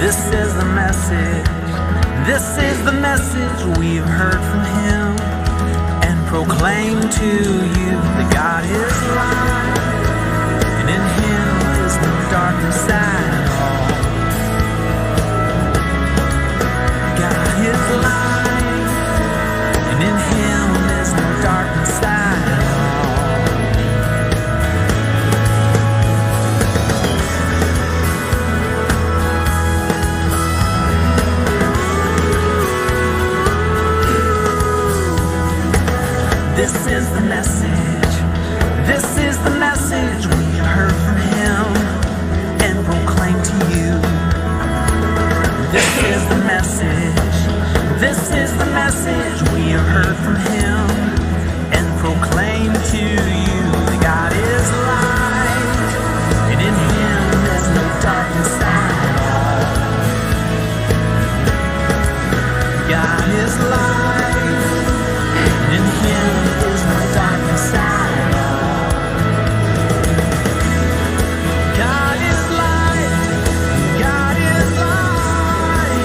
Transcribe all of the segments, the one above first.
This is the message. This is the message we've heard from him and proclaim to you that God is light, and in him is no darkness at all. God is light, and in him is no darkness at all. This is the message. This is the message we heard from him and proclaim to you. This is the message. This is the message we have heard from him and proclaim to you that God is light, and in him is no darkness at all. God is light, and in him is no darkness at all. God is light, God is light,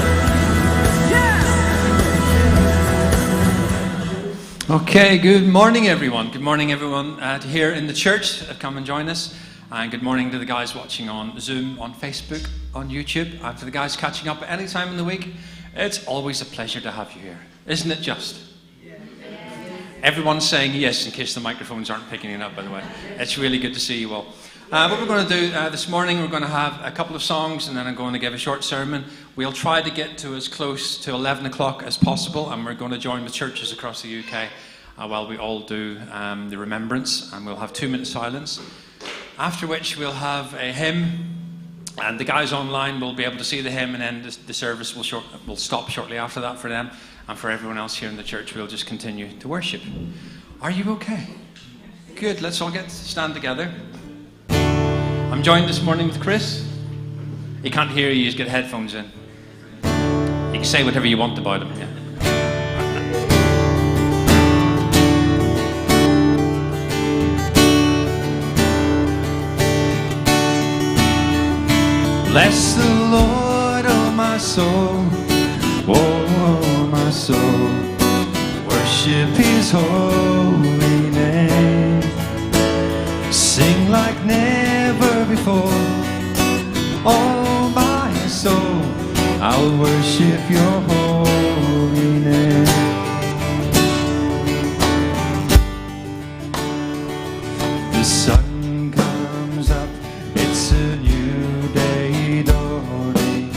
yeah! Okay, good morning everyone. Good morning everyone here in the church. Come and join us. And good morning to the guys watching on Zoom, on Facebook, on YouTube, and to the guys catching up at any time in the week. It's always a pleasure to have you here, isn't it just? Everyone's saying yes in case the microphones aren't picking it up, by the way. It's really good to see you all. What we're going to do this morning, we're going to have a couple of songs and then I'm going to give a short sermon. We'll try to get to as close to 11 o'clock as possible, and we're going to join with churches across the UK while we all do the remembrance, and we'll have 2 minutes silence. After which we'll have a hymn, and the guys online will be able to see the hymn, and then the service will stop shortly after that for them. And for everyone else here in the church, we'll just continue to worship. Are you okay? Good, let's all stand together. I'm joined this morning with Chris. He can't hear you, just get headphones in. You can say whatever you want about him, yeah. Bless the Lord, oh my soul, oh my soul, worship his holy name. Sing like never before, oh my soul, I'll worship your holy name. The sun comes up, it's a new day dawning.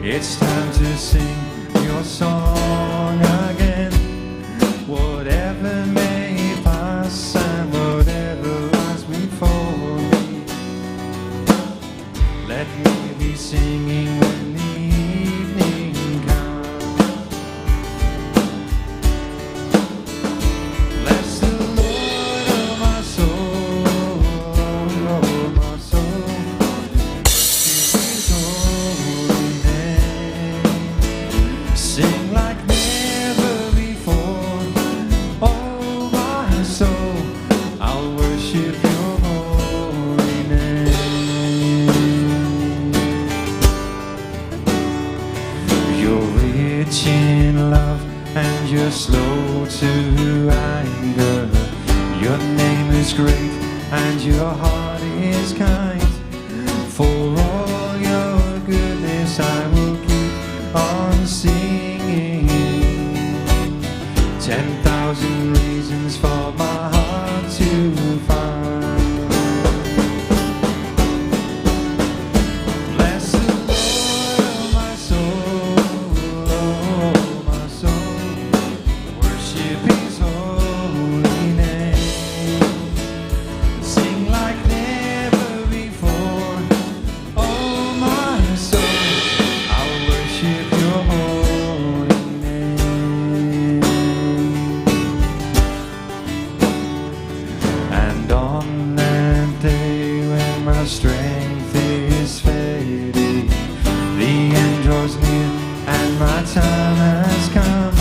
It's time to sing your song again. Whatever may pass and whatever lies before me, let me be singing when the evening comes. Bless the Lord, oh my soul, oh my soul, his holy name. Sing like never before, oh my soul, I'll worship your holy name. You're rich in love and you're slow to anger. Your name is great and your heart is kind. For all your goodness I will keep on singing. 10,000 reasons for my heart to find. Bless the Lord, oh my soul, oh my soul, worship his holy name. Sing like never before, oh my soul, I'll worship your holy name. And on that day when my strength is fading, the end draws near and my time has come,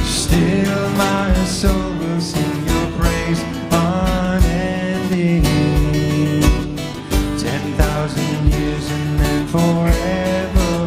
still my soul will sing your praise unending. 10,000 years and then forever.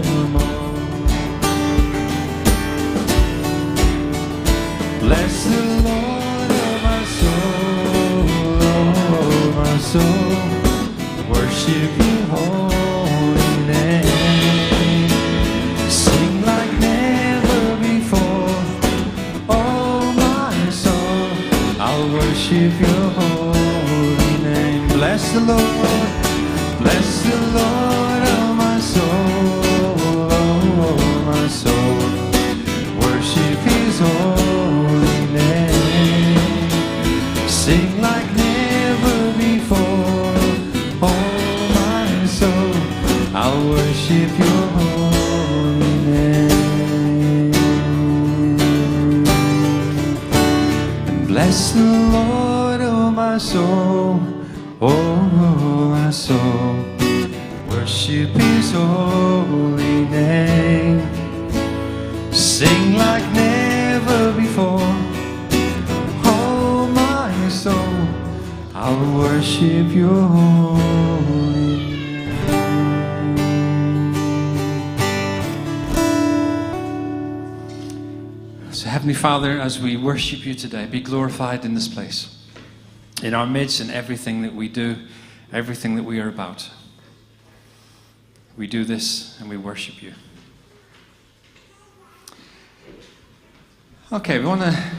Bless the Lord, oh my soul, oh my soul. Worship His holy name. Sing like never before. Oh my soul, I'll worship Your holy name. So Heavenly Father, as we worship You today, be glorified in this place, in our midst, in everything that we do, everything that we are about. We do this and we worship You. Okay,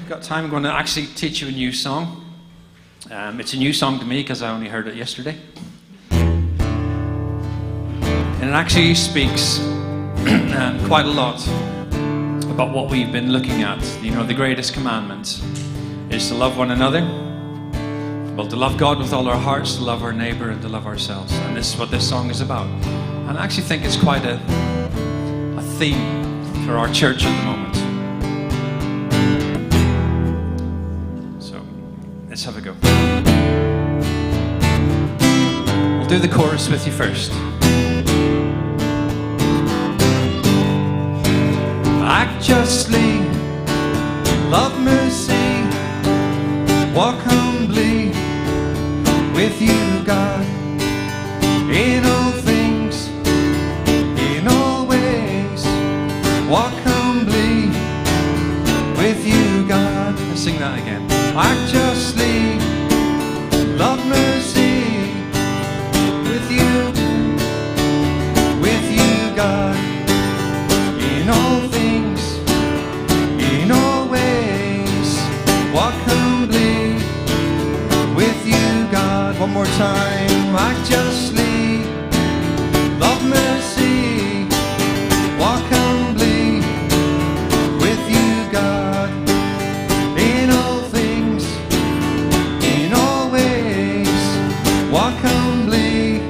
got time. I'm going to actually teach you a new song. It's a new song to me because I only heard it yesterday. And it actually speaks quite a lot about what we've been looking at. You know, the greatest commandment is to love one another. Well, to love God with all our hearts, to love our neighbor, and to love ourselves. And this is what this song is about. And I actually think it's quite a theme for our church at the moment. So, let's have a go. We'll do the chorus with you first. Act justly, love mercy, walk humbly with You, God, in all things, in all ways. Walk humbly with You, God. Let's sing that again. Act justly, love mercy, with You, God, in all things, in all ways. Walk humbly with You, God. One more time. Act justly, love mercy, walk humbly with You, God, in all things, in all ways. Walk humbly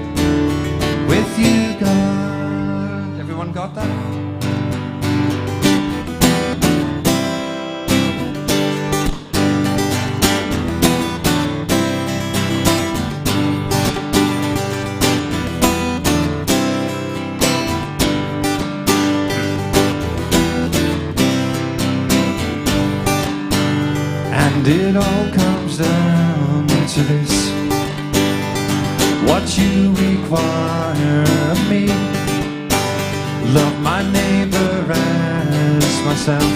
with You, God. Everyone got that? And it all comes down to this: what You require of me. Love my neighbor as myself,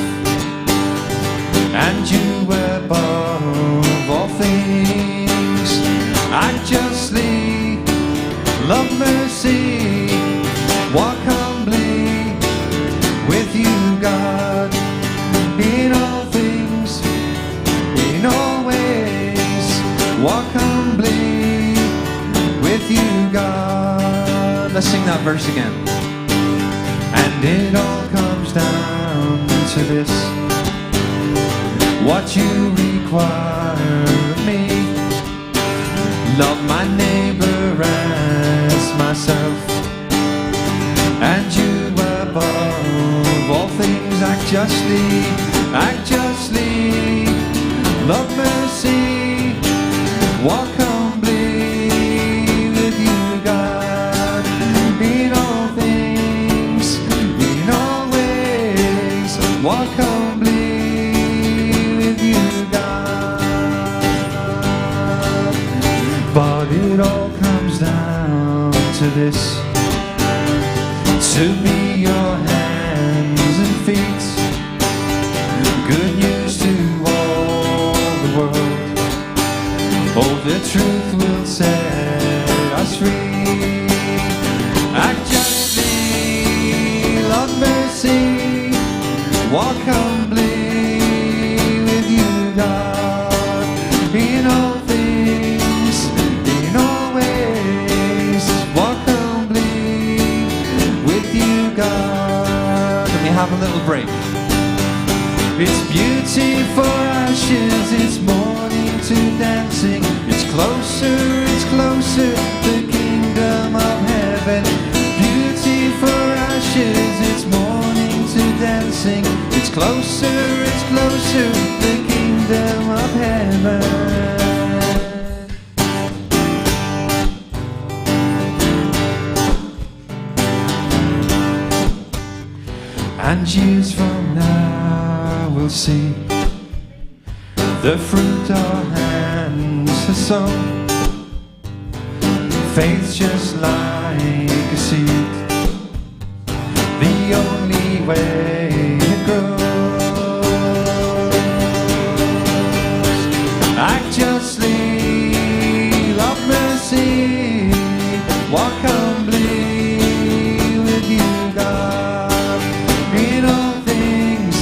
and You above all things. Act justly, love mercy, walk humbly with You, God, in all things, in all ways. Walk humbly with You, God. Let's sing that verse again. And it all comes down to this: what You require of me. Love my neighbor as myself, and You above all things. Act justly, love mercy, walk humbly with You, God, in all things, in all ways. Walk humbly with You, God. But it all comes down to this: to be Your hands and feet, good news to all the world. Oh, the truth will set us free. Act justly, love mercy, walk humbly with You, God, in all things, in all ways. Walk humbly with You, God. Let me have a little break. It's beauty for ashes, it's mourning to dancing. It's closer, the kingdom of heaven. Beauty for ashes, it's mourning to dancing. It's closer, the kingdom of heaven. And years from now we'll see the fruit our hands have sown. Faith's just like a seed, the only way it grows. Act justly, love mercy, walk humbly with you, God. In all things,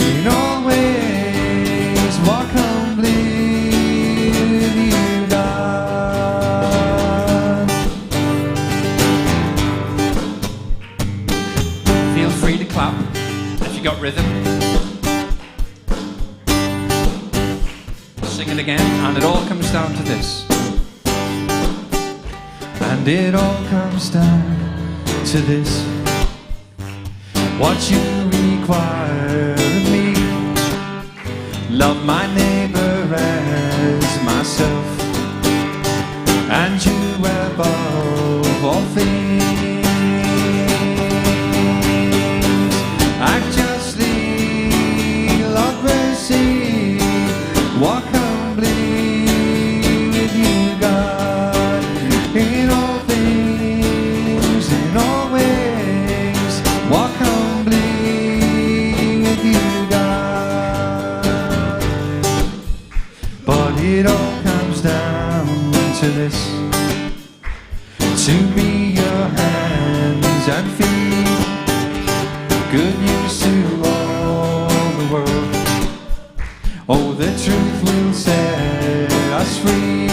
in all ways, walk humbly with you, God. Feel free to clap if you got rhythm. Sing it again, and it all comes down to this. And it all comes down to this: what you require of me. Love my neighbor as myself, and you above all things. Act justly, love mercy, walk humbly with you, God. In all things, in all ways, walk humbly with you, God. But it all comes down to this: to be your hands and feet, good news to all the world. Oh, the truth will set us free.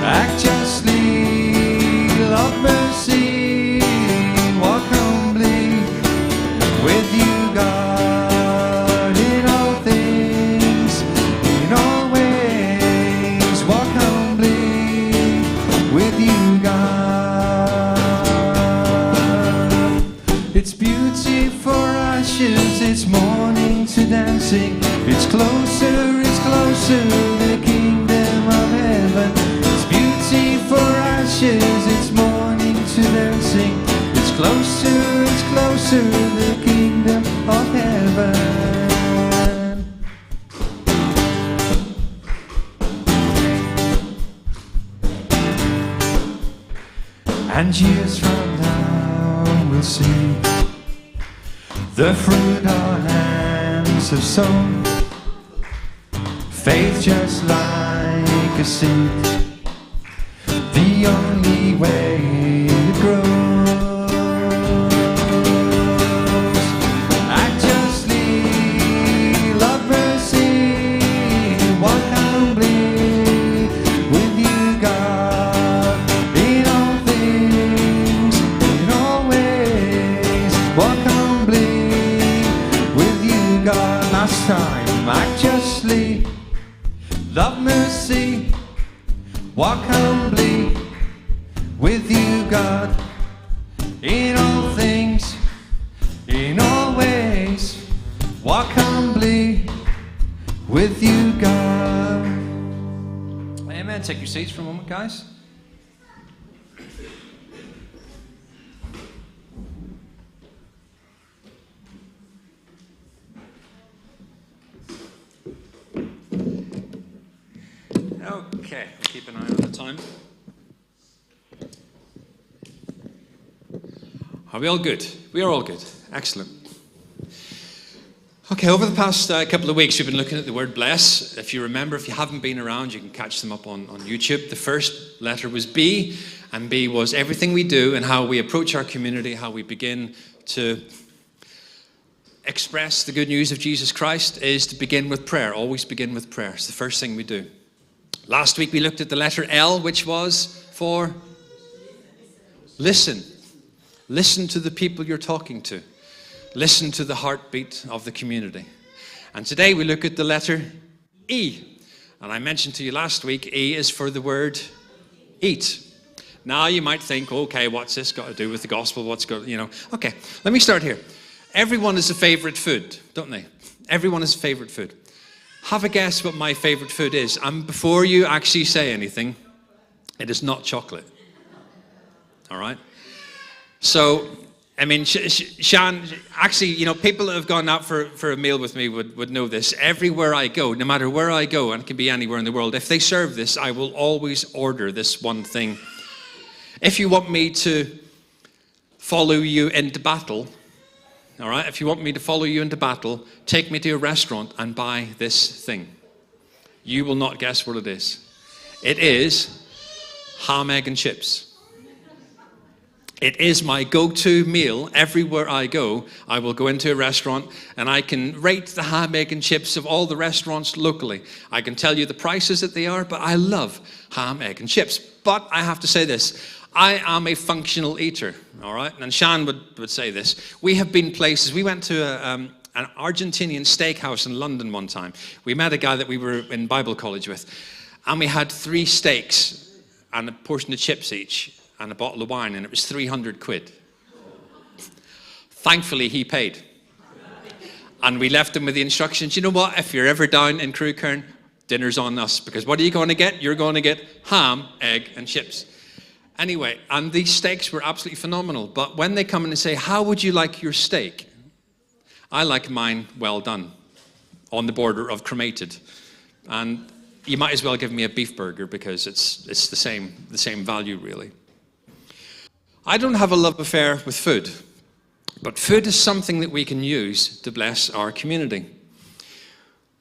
Act justly, love mercy, walk humbly with you, God. In all things, in all ways, walk humbly with you, God. It's beauty for ashes, it's mourning to dancing. It's closer, the kingdom of heaven. It's beauty for ashes, it's mourning to dancing. It's closer, the kingdom of heaven. And years from now we'll see the fruit our hands have sown. Faith just like a seed, the only way it grows. Act justly, love mercy, walk humbly with you, God. In all things, in all ways, walk humbly with you, God. Last time, act justly, love mercy, walk humbly with you, God. In all things, in all ways, walk humbly with you, God. Amen. Take your seats for a moment, guys. Okay, keep an eye on the time. Are we all good? We are all good. Excellent. Okay, over the past couple of weeks, we've been looking at the word bless. If you remember, if you haven't been around, you can catch them up on YouTube. The first letter was B, and B was everything we do and how we approach our community, how we begin to express the good news of Jesus Christ is to begin with prayer. Always begin with prayer. It's the first thing we do. Last week, we looked at the letter L, which was for listen. Listen to the people you're talking to. Listen to the heartbeat of the community. And today we look at the letter E. And I mentioned to you last week, E is for the word eat. Now you might think, okay, what's this got to do with the gospel? Okay, let me start here. Everyone has a favorite food, don't they? Everyone has a favorite food. Have a guess what my favorite food is. And before you actually say anything, it is not chocolate. All right? So, I mean, Sean, actually, you know, people that have gone out for a meal with me would know this. Everywhere I go, no matter where I go, and it can be anywhere in the world, if they serve this, I will always order this one thing. If you want me to follow you into battle, all right, if you want me to follow you into battle, take me to a restaurant and buy this thing. You will not guess what it is. It is ham, egg, and chips. It is my go-to meal everywhere I go. I will go into a restaurant and I can rate the ham, egg, and chips of all the restaurants locally. I can tell you the prices that they are, but I love ham, egg, and chips. But I have to say this, I am a functional eater, all right? And Sean would say this. We have been places, we went to an Argentinian steakhouse in London one time. We met a guy that we were in Bible college with, and we had 3 steaks and a portion of chips each, and a bottle of wine, and it was 300 quid. Thankfully, he paid. And we left him with the instructions, you know what, if you're ever down in Crewkerne, dinner's on us, because what are you going to get? You're going to get ham, egg, and chips. Anyway, and these steaks were absolutely phenomenal, but when they come in and say, how would you like your steak? I like mine well done, on the border of cremated. And you might as well give me a beef burger, because it's the same value, really. I don't have a love affair with food, but food is something that we can use to bless our community.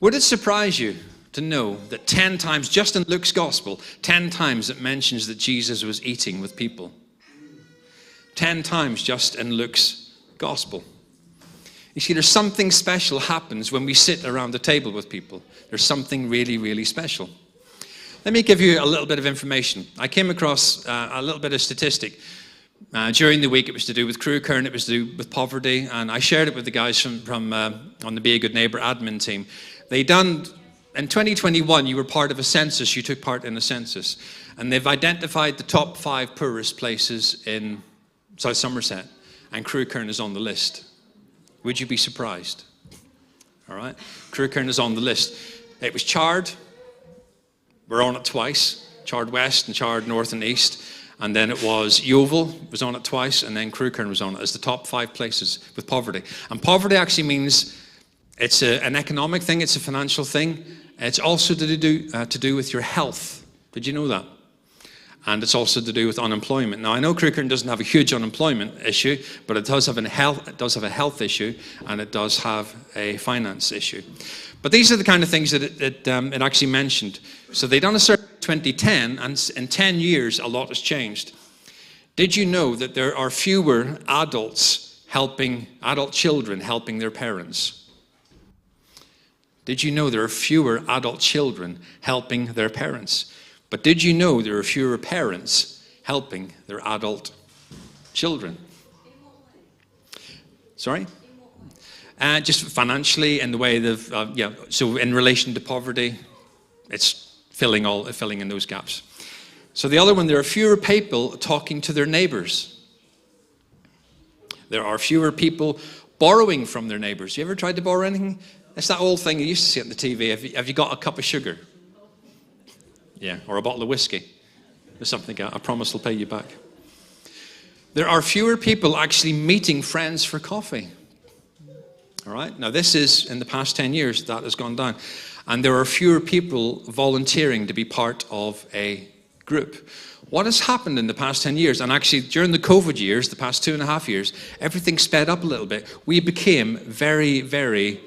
Would it surprise you to know that 10 times, just in Luke's gospel, 10 times it mentions that Jesus was eating with people? 10 times just in Luke's gospel. You see, there's something special happens when we sit around the table with people. There's something really, really special. Let me give you a little bit of information. I came across a little bit of statistic. During the week, it was to do with Crewkerne, it was to do with poverty, and I shared it with the guys from on the Be a Good Neighbor admin team. They done, in 2021, you were part of a census, you took part in a census, and they've identified the top 5 poorest places in South Somerset, and Crewkerne is on the list. Would you be surprised? All right, Crewkerne is on the list. It was Chard, we're on it twice, Chard West and Chard North and East. And then it was Yeovil was on it twice, and then Crewkerne was on it as the top 5 places with poverty. And poverty actually means it's an economic thing, it's a financial thing. It's also to do with your health. Did you know that? And it's also to do with unemployment. Now, I know Crewkerne doesn't have a huge unemployment issue, but it does have a health issue, and it does have a finance issue. But these are the kind of things that it actually mentioned. So they done a survey in 2010, and in 10 years, a lot has changed. Did you know that there are fewer adult children helping their parents? Did you know there are fewer adult children helping their parents? But did you know there are fewer parents helping their adult children? Sorry? Just financially, in the way of, so in relation to poverty, it's filling in those gaps. So the other one, there are fewer people talking to their neighbors. There are fewer people borrowing from their neighbors. You ever tried to borrow anything? It's that old thing you used to see on the TV. Have you got a cup of sugar? Yeah, or a bottle of whiskey. Or something like that. I promise I'll pay you back. There are fewer people actually meeting friends for coffee. All right, now this is, in the past 10 years, that has gone down. And there are fewer people volunteering to be part of a group. What has happened in the past 10 years, and actually during the COVID years, the past 2.5 years, everything sped up a little bit. We became very, very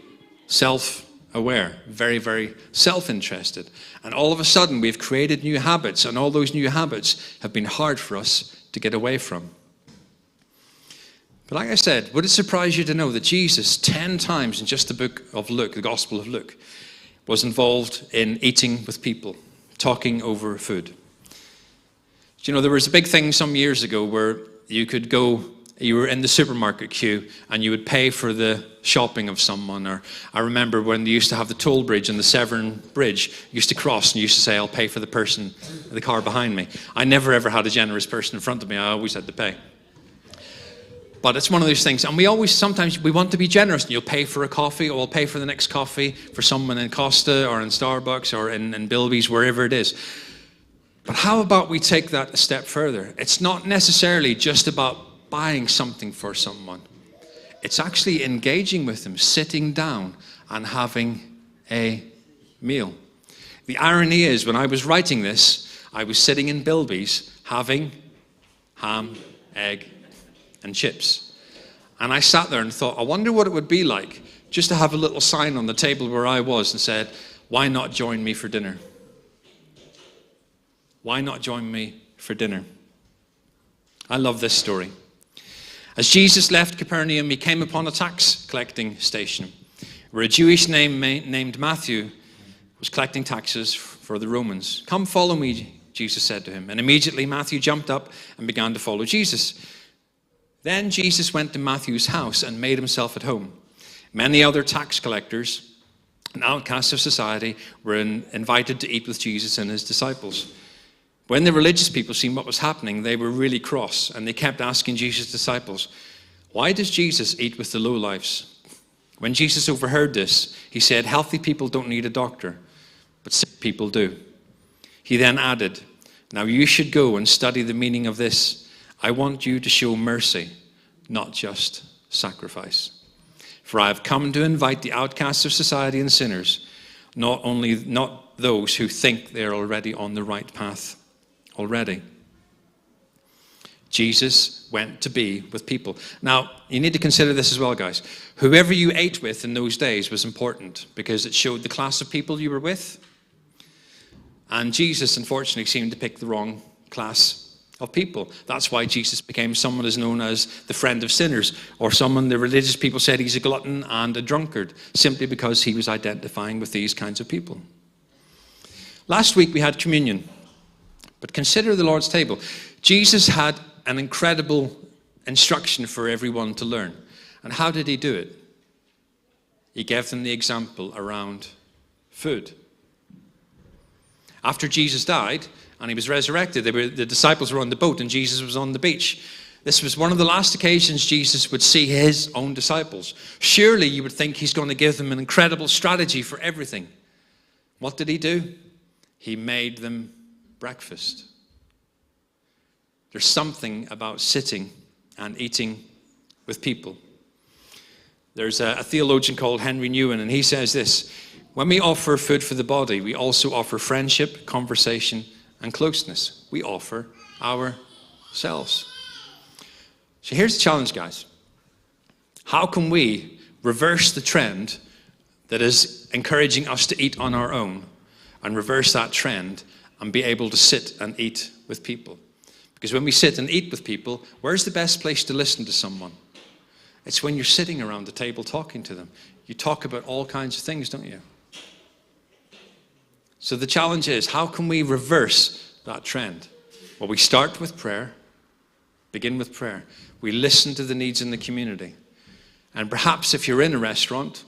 self-aware, very, very self-interested. And all of a sudden, we've created new habits, and all those new habits have been hard for us to get away from. But like I said, would it surprise you to know that Jesus, 10 times in just the book of Luke, the Gospel of Luke, was involved in eating with people, talking over food? You know, there was a big thing some years ago where you could go, you were in the supermarket queue and you would pay for the shopping of someone. Or I remember when they used to have the toll bridge and the Severn Bridge, you used to cross and you used to say, I'll pay for the person in the car behind me. I never ever had a generous person in front of me. I always had to pay. But it's one of those things. And sometimes we want to be generous. And you'll pay for a coffee, or we'll pay for the next coffee for someone in Costa or in Starbucks or in Bilby's, wherever it is. But how about we take that a step further? It's not necessarily just about buying something for someone. It's actually engaging with them, sitting down and having a meal. The irony is, when I was writing this, I was sitting in Bilby's having ham, egg, and chips. And I sat there and thought, I wonder what it would be like just to have a little sign on the table where I was and said, why not join me for dinner? Why not join me for dinner? I love this story. As Jesus left Capernaum, he came upon a tax collecting station where a Jewish name named Matthew was collecting taxes for the Romans. Come follow me, Jesus said to him. And immediately Matthew jumped up and began to follow Jesus. Then Jesus went to Matthew's house and made himself at home. Many other tax collectors and outcasts of society were invited to eat with Jesus and his disciples. When the religious people seen what was happening, they were really cross, and they kept asking Jesus' disciples, why does Jesus eat with the lowlifes? When Jesus overheard this, he said, healthy people don't need a doctor, but sick people do. He then added, now you should go and study the meaning of this. I want you to show mercy, not just sacrifice. For I have come to invite the outcasts of society and sinners, not those who think they're already on the right path. Already. Jesus went to be with people. Now, you need to consider this as well, guys. Whoever you ate with in those days was important because it showed the class of people you were with. And Jesus, unfortunately, seemed to pick the wrong class of people. That's why Jesus became someone who's known as the friend of sinners, or someone the religious people said he's a glutton and a drunkard, simply because he was identifying with these kinds of people. Last week we had communion. But consider the Lord's table. Jesus had an incredible instruction for everyone to learn. And how did he do it? He gave them the example around food. After Jesus died and he was resurrected, the disciples were on the boat and Jesus was on the beach. This was one of the last occasions Jesus would see his own disciples. Surely you would think he's going to give them an incredible strategy for everything. What did he do? He made them breakfast. There's something about sitting and eating with people. There's a theologian called Henry Newen, and he says this: when we offer food for the body, we also offer friendship, conversation, and closeness. We offer ourselves. So here's the challenge, guys. How can we reverse the trend that is encouraging us to eat on our own and reverse that trend and be able to sit and eat with people? Because when we sit and eat with people, where's the best place to listen to someone? It's when you're sitting around the table talking to them. You talk about all kinds of things, don't you? So the challenge is, how can we reverse that trend? Well, we start with prayer, begin with prayer. We listen to the needs in the community. And perhaps if you're in a restaurant,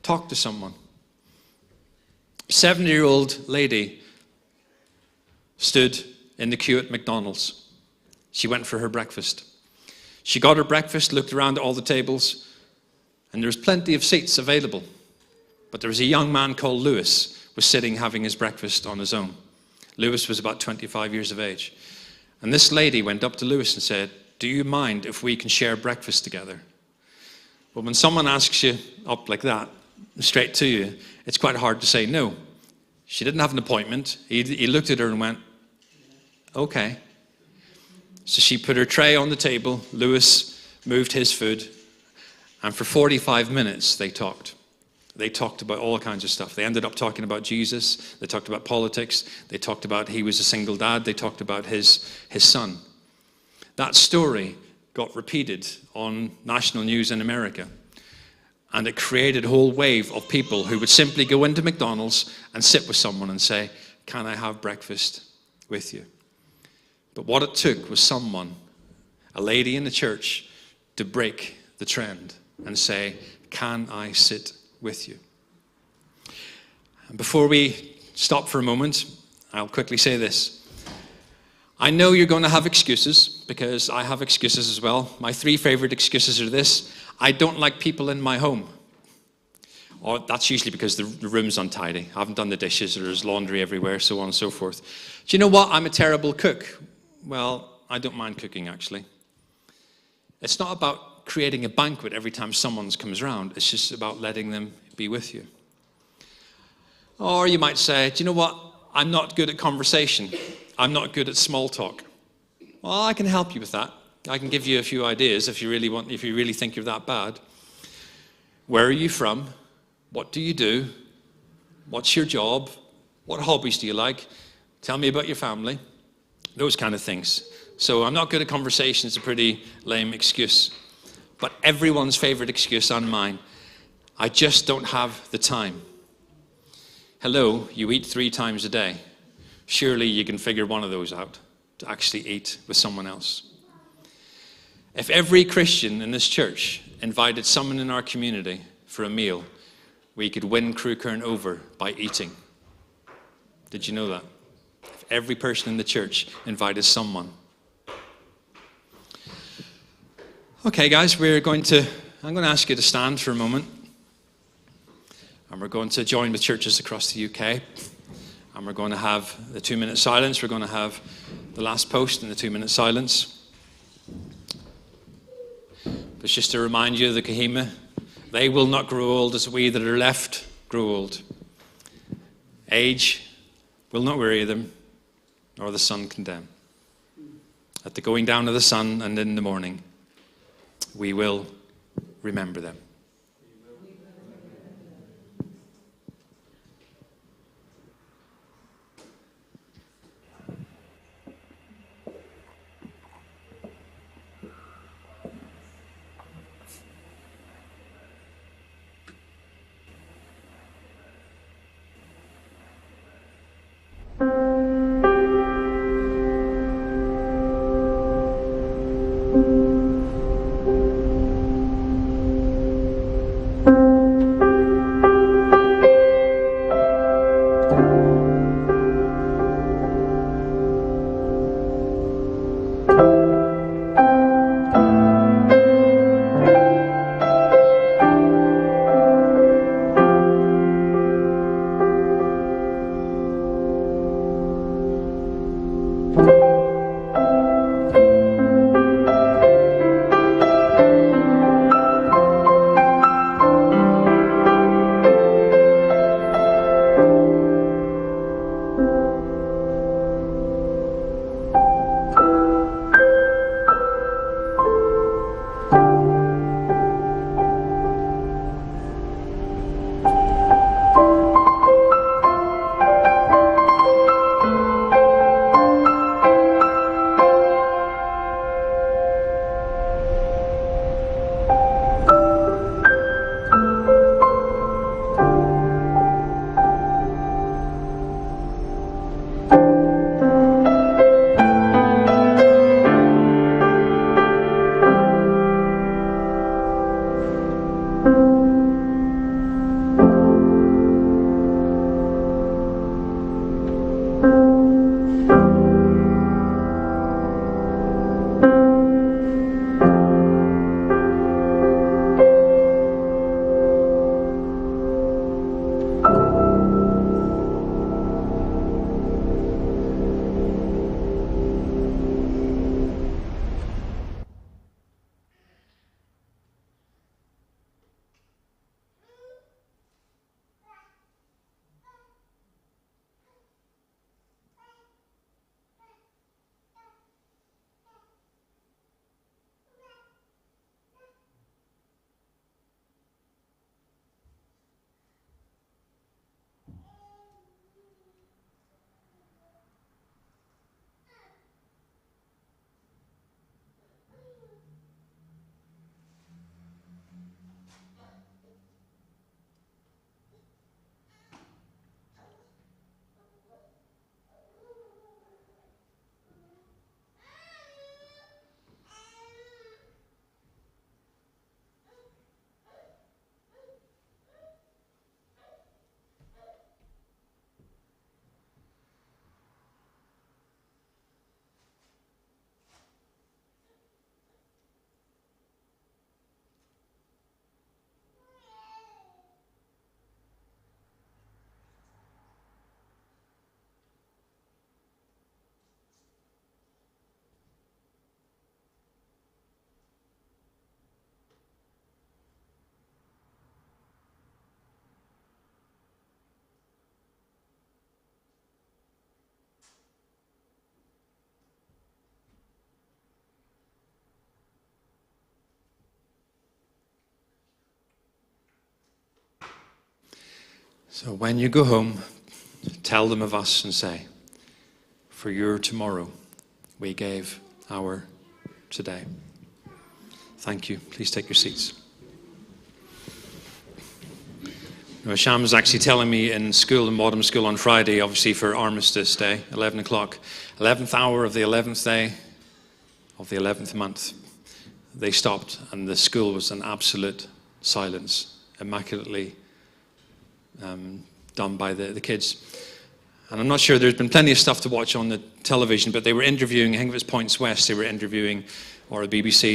talk to someone. A 70-year-old lady stood in the queue at McDonald's. She went for her breakfast. She got her breakfast, looked around at all the tables, and there was plenty of seats available. But there was a young man called Lewis, was sitting having his breakfast on his own. Lewis was about 25 years of age. And this lady went up to Lewis and said, do you mind if we can share breakfast together? Well, when someone asks you up like that, straight to you, it's quite hard to say no. She didn't have an appointment. He looked at her and went, okay. So she put her tray on the table. Lewis moved his food. And for 45 minutes, they talked. They talked about all kinds of stuff. They ended up talking about Jesus. They talked about politics. They talked about he was a single dad. They talked about his son. That story got repeated on national news in America. And it created a whole wave of people who would simply go into McDonald's and sit with someone and say, can I have breakfast with you? But what it took was someone, a lady in the church, to break the trend and say, can I sit with you? And before we stop for a moment, I'll quickly say this. I know you're going to have excuses, because I have excuses as well. My 3 favorite excuses are this: I don't like people in my home. Or that's usually because the room's untidy. I haven't done the dishes, or there's laundry everywhere, so on and so forth. Do you know what? I'm a terrible cook. Well, I don't mind cooking, actually. It's not about creating a banquet every time someone comes around. It's just about letting them be with you. Or you might say, do you know what? I'm not good at conversation. I'm not good at small talk. Well, I can help you with that. I can give you a few ideas if you really think you're that bad. Where are you from? What do you do? What's your job? What hobbies do you like? Tell me about your family. Those kind of things. So I'm not good at conversation is a pretty lame excuse. But everyone's favorite excuse and mine, I just don't have the time. Hello, you eat 3 times a day. Surely you can figure one of those out to actually eat with someone else. If every Christian in this church invited someone in our community for a meal, we could win Crewkerne over by eating. Did you know that? If every person in the church invited someone. Okay, guys, I'm going to ask you to stand for a moment. And we're going to join with churches across the UK. And we're going to have the 2-minute silence. We're going to have the last post and the 2-minute silence. But just to remind you of the Kahima, they will not grow old as we that are left grow old. Age will not weary them, nor the sun condemn. At the going down of the sun and in the morning, we will remember them. So when you go home, tell them of us and say, for your tomorrow, we gave our today. Thank you. Please take your seats. Sham was actually telling me in school, in Modern School on Friday, obviously for Armistice Day, 11 o'clock, 11th hour of the 11th day of the 11th month, they stopped and the school was in absolute silence, immaculately done by the kids. And I'm not sure, there's been plenty of stuff to watch on the television, but they were interviewing, I think it was Points West, they were interviewing, or the BBC,